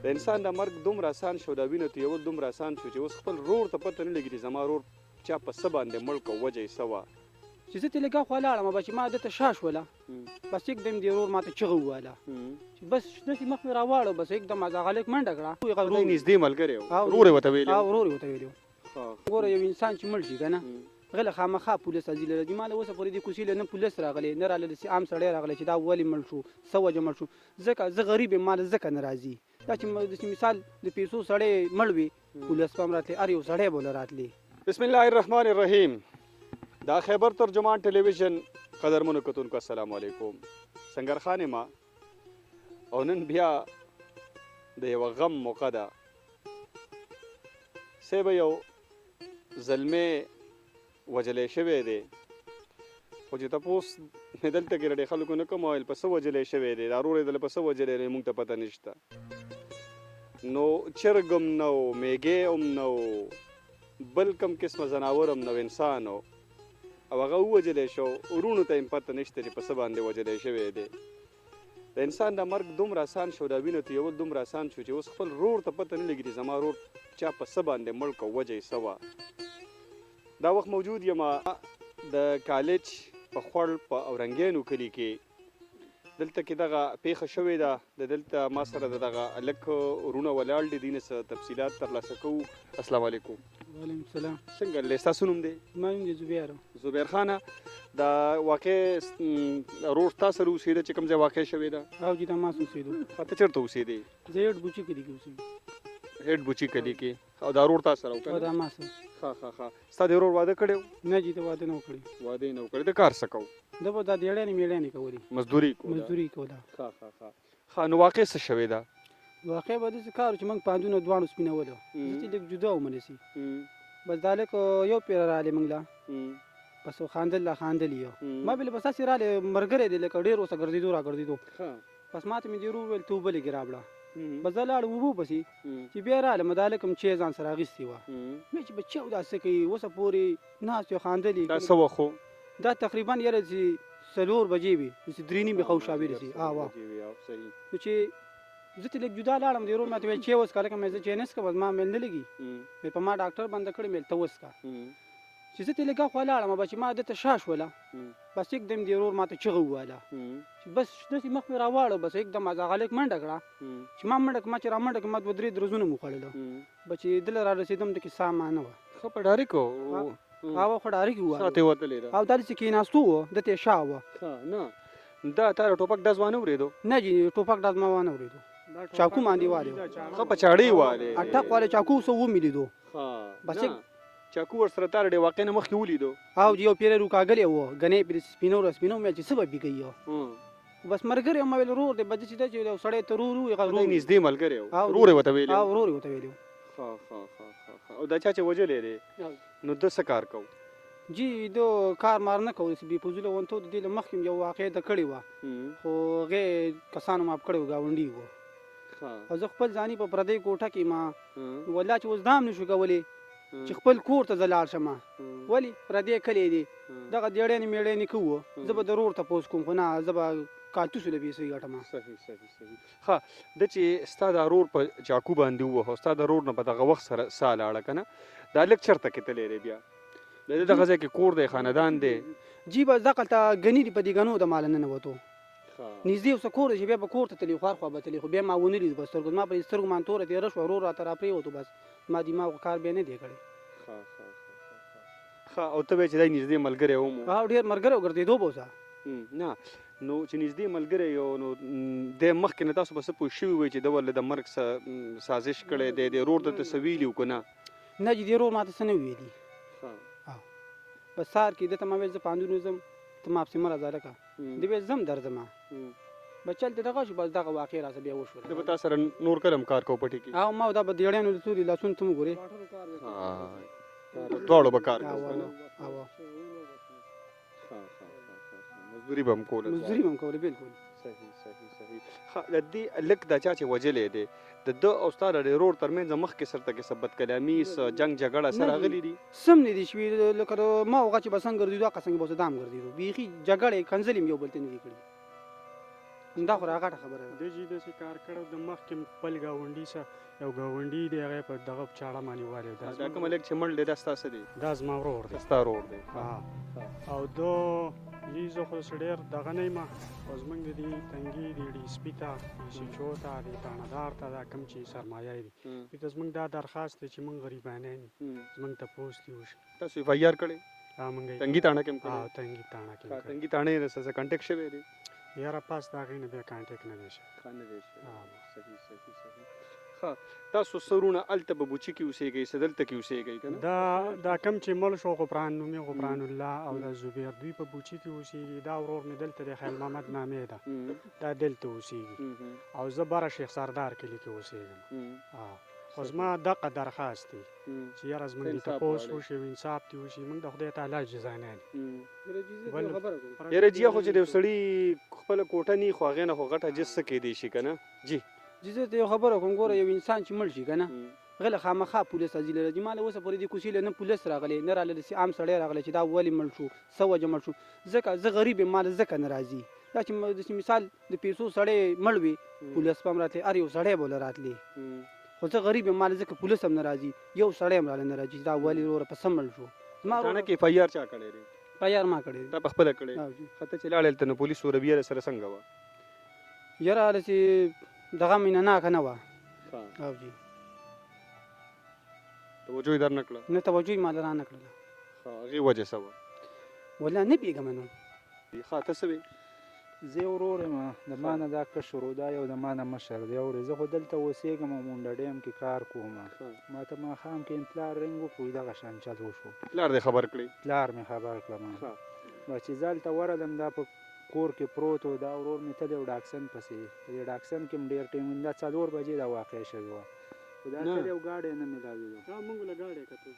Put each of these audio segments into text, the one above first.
د انسان د مرګ دومره آسان شو، د وینو تویول دومره آسان شو چې اوس خپل رور ته پته نه لګي چې زما رور چا په څه باندې مړ کړ، وجه یې څه وه. چې زه ترې لږ خوا لاړم بس چې ما ده ته شا شوله، بس یکدم دې ورور ما ته چغه ووهله چې بس داسې مخ مې راواړو، بس یکدم هغه هلک منډه کړه. دی نږدې ملګری و، رور یې ورته ویلي؟ ورور یې ورته ویلي و. ګوره یو انسان چې مړ شي که نه هغه له خامخا پولیس راځي. له ما له اوسه پورې دې کوڅې له نه پولیس راغلی نه راله داسې عام سړی راغلی چې دا ولې مړ شو، څه وجه مړ شو. ځکه زه غریب یم، ما له ځکه نه راځي. دا چې داسې مثال د پیسو سړی مړ وي پولیس به هم راتلی، هر یو سړی به له راتلی. بسم الله الرحمن الرحیم. دا خیبر ترجمان ټلویزیون قدرمنو کتونکو السلام علیکم. سنگرخان ما او نن بیا د یوه غم موقع ده. صیبه یو زلمی وجلی شوی دی، خو چې تپوس مې دلته کې ډېر خلکو نه کوم ویل په څه وجلی شوی دی، دا رور یې دله په څه وجلی دی، موږ ته پته نشته. نو چرګ هم نه و، میږی هم نه و، بل کم قسمه ځناور هم نه و، انسان و. او هغه ووجلی شو، ورونو ته یې پته نشته چې په څه باندې وجلی شوی دی. د انسان د مرګ دومره آسان شو، د وینو تویول دومره آسان شو چې اوس خپل رور ته پته نه لګي چې زما رور چا په څه باندې مړ کړ، وجه یې څه وه. دا وخت موجود یم د کالج په خوړ په اورنګینو کلي کې. دلته کې دغه پیښه شوې ده، د دلته ما سره د دغه هلک ورونه ولاړ دي، دوی نه څه تفصیلات ترلاسه کوو. السلام علیکم. وعلیکم السلام. څنګه دی؟ ستاسو نوم دی؟ زما نوم دی زبیر. زبیر خانه، دا واقع رور تا سره اوسېده چې کوم ځای واقع شوې ده؟ او چې دا ماس اوسېدو. ته چېرته اوسېدې؟ زه هېډ بوچي کلي کې اوسېږم. هېډ بوچي کلي کې. او دا رور تا سره و که او نه؟ دا ما سره. ښه ښه ښه. ستا د ورور واده کړی و؟ نه جي ته واده نه و کړی. واده یې نه و کړی. د کار څه کوو؟ ده به دا دیړیانې میړیانې کولې، مزدوري کوله؟ مزدوري یې کوله. ښه ښه ښه. ښه نو واقع څه شوې ده؟ واقع به داسې کار و چې موږ پاندونه دواړو سپینولو، زه چې لږ جدا ومنسي. بس دا هلک یو پیره رالی موږ له، بس خاندل لا خاندل یو. ما بل بس هسې رالی ملګری دی لکه ډېر ورسه ګرځېدو را ګرځېدو. بس ما ته مې دې ورور وویل ته اوبه لږې راوړه. بس زه لاړم اوبو پسې، چې بیا رالم دا هلک هم چای ځان سره اخیستې وه. مې چې بچی او دا څه کوي، اوسه پورې ناست یو خاندل یې. دا څه وخت و؟ دا تقریبا یاره چې 4 بجې وي، داسې 3 نیمې خوشابې رسي. نو چې زه ته لږ جدا لاړم، د ورور ماته ویل چای وڅښه. هلکه مې زه چای نه څښم، بس ما میل نه لګي، مې په ما ډاکټر بنده کړی، مې ته وڅښه. چې زه ته لږ خوا لاړم بس چې ما ده ته شا شوله، بس یکدم دې ورور ما ته چغه ووهله چې بس داسې مخ مې راواړو، بس یکدم هغه هلک منډه کړه. چې ما منډه کړه، ما چې را منډه کړه ما 2-3 درزونه مو خوړلو. بس چې دله را رسېدم ته کې ساه ما نه وه. ښه په ډارې کو؟ هغه خو ډارې کې ووهله، ساه ترې وتلې ده. او دا داسې کېناستو وه، ده ته یې شا وه. نه دا تا د ټوپک ډز وانه اورېدو؟ نه جي ټوپک ډز ما وانه اورېدو، چاقو باندې والې وه. ښه په چاړې یې والې؟ اټک والې چاقو څه ومې لیدو. بس چاقو ورسره تا د دې واقع نه مخکې ولیدو؟ او یو پیری روکاګلی وه، ګنې پرې سپینو را سپینو مې چې څه به بېګوي. بس ملګری ما ویل رور دی، بس داسې ده چې یو سړی ته رور وي، هغه رور نږدې ملګری و، رور یې ورته ویلي؟ او رور یې ورته ویلي و. ښه ښه ښه ښه. او دا چا چې وژلی دی نو ده څه کار کوو؟ جی ده کار مار نه کوو، داسې بې فضوله ونتو د دې له مخکې یو واقع ده کړې وه، خو هغې کسانو ماپ کړی و، ګاونډي وه. او زه خپل ځاني په پردۍ کوټه کې ما والله چې اوس دا هم نه شو کولی چې خپل کور ته زه لاړ شم. ولې پردی کلی دی، دغه دیړیانې میړیانې کوو، زه به د رور تپوس کوم، خو نه زه به کالتوسو له پیسې ګټم. صحیح صحیح صحیح. ښه ده چې ستا دا رور په چاقو باندې ووهه، ستا د رور نه په دغه وخت سره ساه لاړه که نه، دا هلک چېرته کتلی دی بیا؟ د ده دغه ځای کې کور دی، خاندان دی؟ جی بس دغلته ګني دي، په دې ګنو د ماله ننوتو، نږدې اوسه کور دی چې بیا به کور ته تلي، خوار خوا به تلي، خو بیا ما ونه لید په سترګو، ما په سترګو باندې توره تېره شوه، ورور راته را پرېوتو، بس ما دماغ کار بیا نه دی کړی. ښه او ته وایې چې دا نږدې ملګری وم؟ او ډېر ملګری و، ګرځېدو به اوسه. نه نو چې نږدې ملګری یو، نو دی مخکې نه تاسو به څه پوه شوي وئ چې ده ورله د مرګ څه سازش کړی دی، د رور درته څه ویلي وو که نه؟ نه جي دې رور ما ته څه نه ویلي. بس سهار کې ده ته ما ویل زه پوهنتون ځم، ته ما پسې مه راځه هلکه. ده ویل ځم درځمه، بس چل دې دغه شو، بس دغه واقع راڅه بیا وشوله. ده به تا سره نور کله هم کار کوو پټي کې؟ او ما دا به دیړیانو د تورې لاسونو ته مو ګورې، دواړو به کار کوو که نه؟ مزدوري به هم کوله؟ مزدوري به هم کوله، بلکل. صحیح صحیح صحیح. ښه د دې هلک دا چا چې وژلی دی، د ده او ستا د رور ترمنځ مخکې سرته کې څه بدکلامي، څه جنګ جګړه څه راغلي دي؟ سم نه دي شوي، لکه ما هغه چې به څنګه ګرځېدو هغه څنګه به اوسه دا هم ګرځېدو، بیخي جګړې کنځلې مې یو بل ته نه دي کړي. دا خو راغټه خبره ده. د جې داسې کار کړی د مخکې خپل ګاونډي سره یو ګاونډي دی هغه په دغه چاړه باندې والي دا کوم لیک چې مړ دی دا ستاسو دی؟ دا زما ورور دی. ستا ورور دی. او دو یی زه خو ډېر دغه نه یم او زموږ د دې تنګي د ډي سپي ته د سیچو ته د تاڼهدار ته دا کوم چې سرمایه دی دې ته زموږ دا درخواست دی چې موږ غریبانان یو زموږ تپوس دې وشي. تاسو ایف آی آر کړی؟ موږ تنګي تاڼه کې هم کړی؟ تنګي تاڼه کې کړی. تنګي تاڼې سره کنټیکټ شوی دی؟ یاره پاس د هغې نه بیا کانټیکټ نه دی شوی. نه دی شوی. صحیح. تاسو سرونه هلته په بوچي کې اوسېږئ څه دلته کې اوسېږئ که نه؟ دا کم چې مړ شو غفران نومي غفران الله او د زبیر دوی په بوچي کې اوسېږي. دا ورور مې دلته د خیل محمد نامې ده دا دلته اوسېږي او زه بره شیخ سردار کلي کې اوسېږم. خو زما دغه درخواست دی چې یاره زموږ د تپوس وشي او انصاف دې وشي. موږ د خدای تعالی جزانان یو. یاره جیه خو چې د یو سړي خپله کوټه نی خو هغې نه خو غټه جز څه کیدی شي که نه؟ جی زه ته یو خبره کوم. ګوره یو انسان چې مړ شي که نه غله خامخا پولیس حاضر راځي. ما له اوسه پورې دې کوڅې له نه پولیس راغلی نه راغلی داسې عام سړی راغلی چې دا ولې مړ شو څه وجه مړ شو. ځکه زه غریب یم ما له ځکه نه راځي. دا چې داسې مثال د پیسو سړی مړ وي پولیس به هم راتلی هر یو سړی به له راتلی خو زه غریب یم ما له ځکه پولیس هم نه راځي یو سړی هم راله نه راځي دا ولې وروره په څه مړ شو. زما تاڼه کې ایف آی آر چا کړی دی؟ پایار ما کړی دی. تا پخپله کړی؟ ښه ته چې لاړې هلته نو پولیسو رویه سره څنګه وه؟ یاره هلسې دغه مینه ناکه نه وه. او جی توجه یې در نه کړه؟ نه توجه یې ما له رانه کړله. هغې وجه څه وه؟ والله نه پوهېږم نو. ښه ته څه وې؟ زه یې ورور یم د ما نه دا کشر و دا یو د ما نه مشر دی. اورې زه خو دلته اوسېږم او مونډه ډیم کې کار کوم. ما ته ماښام کې پلار رنګ وکړو دغه شان چل وشو. پلار دې خبر کړی؟ پلار مې خبر کړم. بس چې زه هلته ورغلم دا په کور کې پروت و دا ورور مې تل یو ډاکسن پسې په دې ډاکسن کې هم ډېر ټایم دا 4 بجې دا واقع شوې وه خو دا تل یو ګاډی نه میلاوېدو. موږ له ګاډی کتو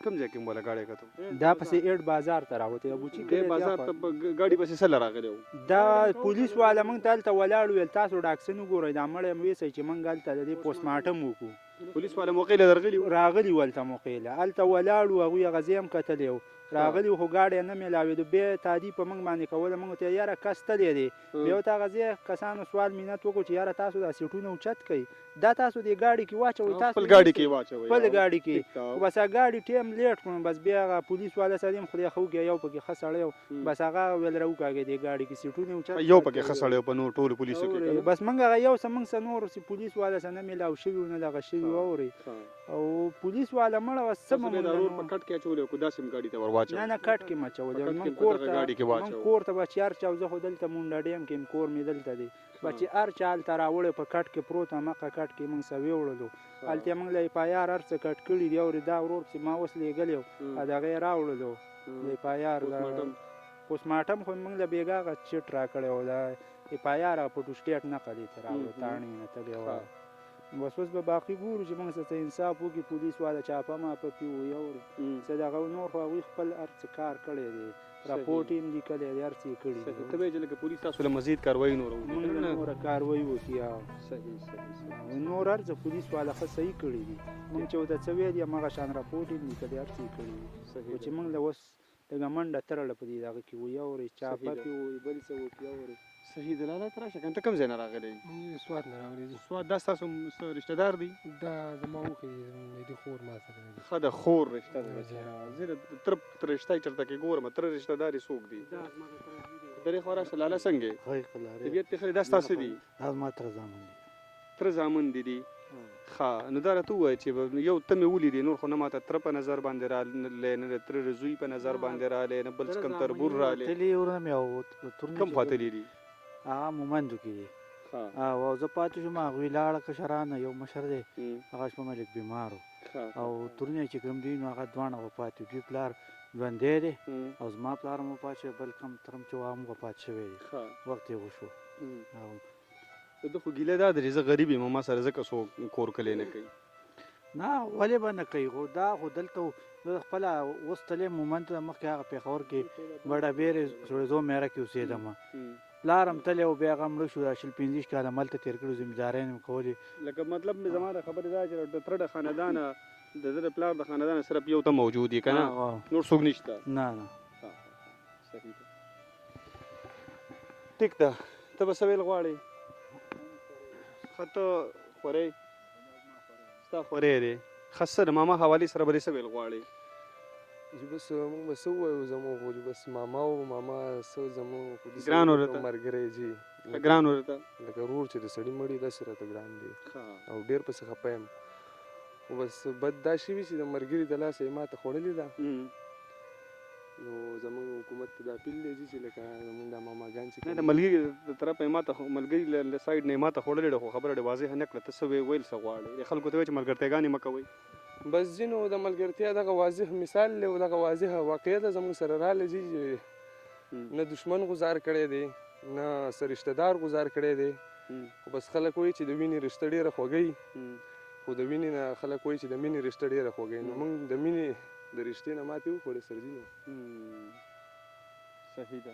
کوم ځای کې مو له ګاډی کتو؟ دا پسې ایډ بازار ته راوتی ابوچي دې بازار ته ګاډي پسې څه له راغلی و؟ دا پولیس والا موږ ته هلته ولاړ ویل تاسو ډاکسن وګورئ دا مړی م ویسئ چې موږ هلته د دې پوسټ مارټم وکړو. پولیس والا موقع له درغلي و؟ راغلي و هلته موقع له هلته ولاړ وو هغوی هغه ځای هم کتلی و راغلي خو ګاډی نه میلاوېدو. بیا تادي په موږ باندې کوله موږ ته یاره کس تلی دی. بیا ورته هغه ځای کسانو سوال منت وکړو چې یاره تاسو دا سیټونه اوچت کوئ دا تاسو دې ګاډي کې واچوئ تاسو خپل ګاډي کې واچوئ خپل ګاډي کې. خو بس هغه ګاډي ټیم لیټ کړم بس بیا هغه پولیس والا سړی هم خدای ښه وکړي یو پکې ښه سړی و بس هغه ویل راوکاږئ دې ګاډي کې سیټونه اوچت یو پکې ښه سړی و په نور ټولو پولیسو کې بس موږ هغه یو څه موږ څه نور پولیس والا څه نه میلاو شوي و نه دغه شوي و اورئ او پولیس والا مړه وه څه به د ورور په کټ کې اچولی و که داسې هم ګاډي ته ور واچولی؟ نه کټ کې م اچولی موږ کور ته به چې هر چا زه خو دلته مونډه ډیم کې کور مې دلته دی به چې هر چا هلته راوړی په کټ کې پروت همغه کټ کې موږ څه ویوړلو هلته موږ له پایار هر څه کټ کړي دي اورې دا ورور چې ما اوس لېږلی و دغه یې راوړلو د پایار پوسټ مارټم خو موږ له بېګا هغه چټ راکړی و دا پایار هغه پټو سټیټ نقل یې ته راوړو تاڼې نه تللی و بس اوس به باقي ګورو چې موږ څه انصاف وکړي پولیس والا چاپه ماپه پې ووایي اورې څه دغه نور خو هغوی خپل هر څه کار کړی دی راپورټ یې هم لیکلی دی هر څه یې کړي دي. ته وایې چې لکه پولیس تاسو له مزید کاروایي نوره موږ له نوره کاروایي وکړي صحیح نور هر څه پولیس والا ښه صحیح کړي دي موږ چې ورته څه ویل همغه شان راپورټ یې لیکلی هر څه یې کړي دي خو چې موږ له اوس لږه منډه ترله په دې دغه کې وایي اورې چاپه پې وایي بل څه وکړي اورې صحیح دلالت راشه کنه ته کوم ځای نه راغلی؟ سوات نه راغلی دي. سوات دا ستاسو رشته دار دی؟ دا زما اوښی دی د خور ما سره دی. ښه د خور رشته ده زه د تره رشته یې چېرته کې ګورم تره رشته دار یې څوک دی؟ درې خوا راشه لاله څنګه یې؟ طبیعت دې ښه دی دا ستاسو دي؟ دا زما تره زامن دي. تره زامن دي دي ښه نو دا راته ووایه چې یو ته مې ولیدې نور خو نه ماته تره په نظر باندې راغلی نه د تره زوی په نظر باندې راغلی نه بل کوم تربور راغلی کوم خوا تللي دي؟ هغه مومندو کې دي او زه پاتې شوم هغوی لاړه کشرانه یو مشر دی هغه شپه مې لږ بیمار و او ترونه چې کوم دي نو هغه دواړه وفات دي دوی پلار ژوندی دی او زما پلار هم وفات شوی بل کوم ترم چې و هم وفات شوی دی وخت یې وشو ده خو ګیله دا ده چې زه غریب یم ما سره ځکه څوک کور کلی نه کوي نه ولې به نه کوي خو دا خو دلته زه خپله اوس تللی مومند ته مخکې هغه پېښور کې بډه بیرې سړېزو میره کې اوسېدم پلار هم تللی و بیا هغه مړه شو دا 25 کاله هملته تېر کړي زمینداریان مې کولې لکه مطلب مې زما د خبرې دا چې د تره د خاندانه د ده د پلار د خاندانه صرف یو ته موجود یې که نه نور څوک نشته نه صحیح ده ټیک ده ته به څه ویل غواړې ښه ته خورې ستا خورې دی ښه څه د ماما حوالې سره به دې څه ویل غواړې چې بس موږ به څه ووایو زموږ خو بس ماما او ماما څه زموږ خو دې ګران سړي ورته. په ملګری جي ښه ګران ورته لکه ورور چې د سړي مړي داسې راته ګران دی او ډېر پسې خفه یم خو بس بد دا شوي چې د ملګري د لاسه یې ماته خوړلې ده نو زموږ حکومت ته دا اپیل دی چې لکه زموږ دا ماماګان چې نه د ملګري د طرفه یې ماته ملګري له سایډ نه یې ماته خوړلې ده خو خبره ډېره واضحه نه کړه ته څه ویل څه غواړې د خلکو ته وایي چې ملګرتیاګانې مه کوئ بس ځینو د ملګرتیا دغه واضح مثال دی او دغه واضح واقعیت زموږ سره راغلی چې نه دشمن غزار کړی دی نه څه رشته دار غزار کړی دی خو بس خلک وایي چې د وینې رشته ډېره خوږی خو د وینې نه خلک وایي چې د مینې رشته ډېره خوږی نو موږ د مینې د رشتې نه ماتې وخوړې سرجینو صحیح ده